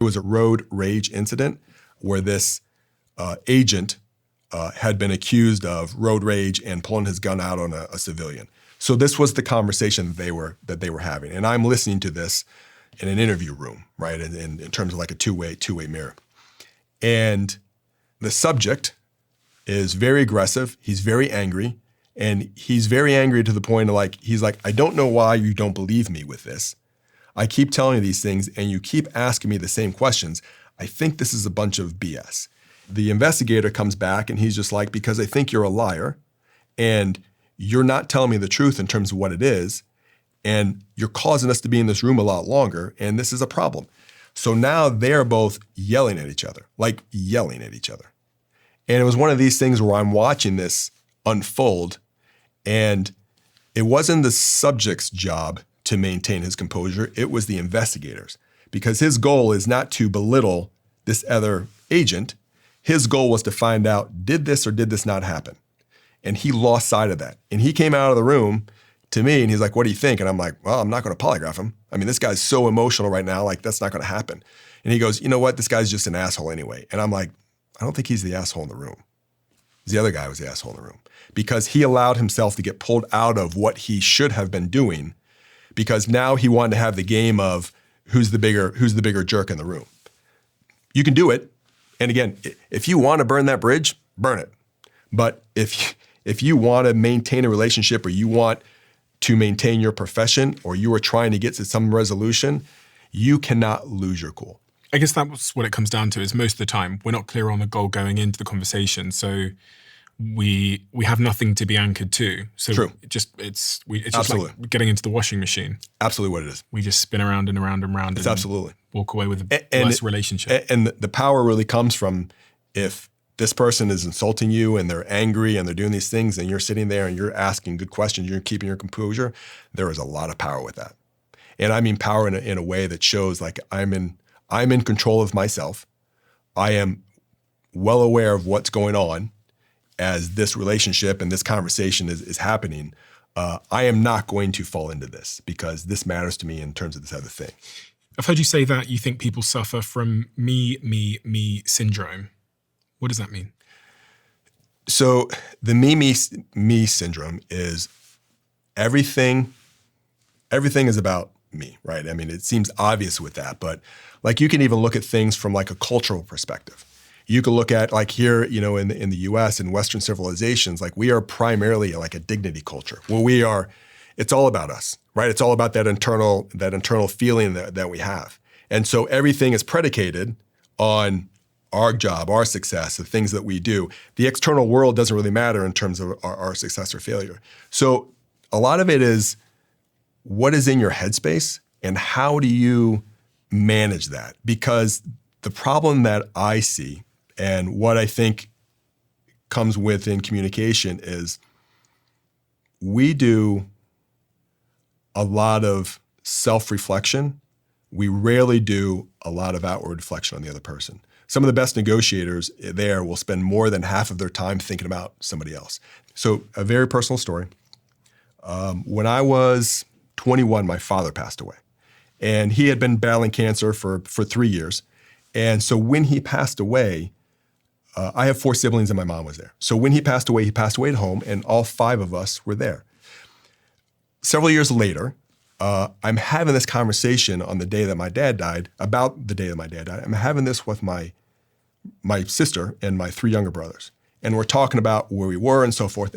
It was a road rage incident where this agent had been accused of road rage and pulling his gun out on a civilian. So this was the conversation that they were having. And I'm listening to this in an interview room, right? In terms of like a two-way mirror. And the subject is very aggressive. He's very angry. And he's very angry to the point of like, he's like, I don't know why you don't believe me with this. I keep telling you these things and you keep asking me the same questions. I think this is a bunch of BS. The investigator comes back and he's just like, because I think you're a liar and you're not telling me the truth in terms of what it is. And you're causing us to be in this room a lot longer. And this is a problem. So now they're both yelling at each other. And it was one of these things where I'm watching this unfold, and it wasn't the subject's job to maintain his composure. It was the investigators, because his goal is not to belittle this other agent. His goal was to find out, did this or did this not happen? And he lost sight of that. And he came out of the room to me and he's like, what do you think? And I'm like, well, I'm not going to polygraph him. I mean, this guy's so emotional right now, like that's not going to happen. And he goes, you know what? This guy's just an asshole anyway. And I'm like, I don't think he's the asshole in the room. The other guy was the asshole in the room because he allowed himself to get pulled out of what he should have been doing, because now he wanted to have the game of who's the bigger jerk in the room. You can do it. And again, if you want to burn that bridge, burn it. But if you want to maintain a relationship, or you want to maintain your profession, or you are trying to get to some resolution, you cannot lose your cool. I guess that's what it comes down to, is most of the time we're not clear on the goal going into the conversation. So we have nothing to be anchored to. So True. It's just like getting into the washing machine. Absolutely what it is. We just spin around and around and around. It's absolutely. Walk away with a worse relationship. And the power really comes from, if this person is insulting you and they're angry and they're doing these things and you're sitting there and you're asking good questions, you're keeping your composure, there is a lot of power with that. And I mean power in a way that shows like I'm in control of myself. I am well aware of what's going on as this relationship and this conversation is happening. I am not going to fall into this because this matters to me in terms of this other thing. I've heard you say that you think people suffer from me syndrome. What does that mean? So the me syndrome is everything is about me, right? I mean, it seems obvious with that, but like you can even look at things from like a cultural perspective. You can look at like here, you know, in the US and Western civilizations, like we are primarily like a dignity culture where it's all about us, right? It's all about that internal feeling that we have. And so everything is predicated on our job, our success, the things that we do. The external world doesn't really matter in terms of our success or failure. So a lot of it is what is in your headspace and how do you manage that? Because the problem that I see and what I think comes within communication is we do a lot of self-reflection. We rarely do a lot of outward reflection on the other person. Some of the best negotiators there will spend more than half of their time thinking about somebody else. So a very personal story. When I was 21, my father passed away. And he had been battling cancer for 3 years. And so when he passed away, I have 4 siblings and my mom was there. So when he passed away at home and all 5 of us were there. Several years later, I'm having this conversation on the day that my dad died, about the day that my dad died. I'm having this with my sister and my 3 younger brothers. And we're talking about where we were and so forth.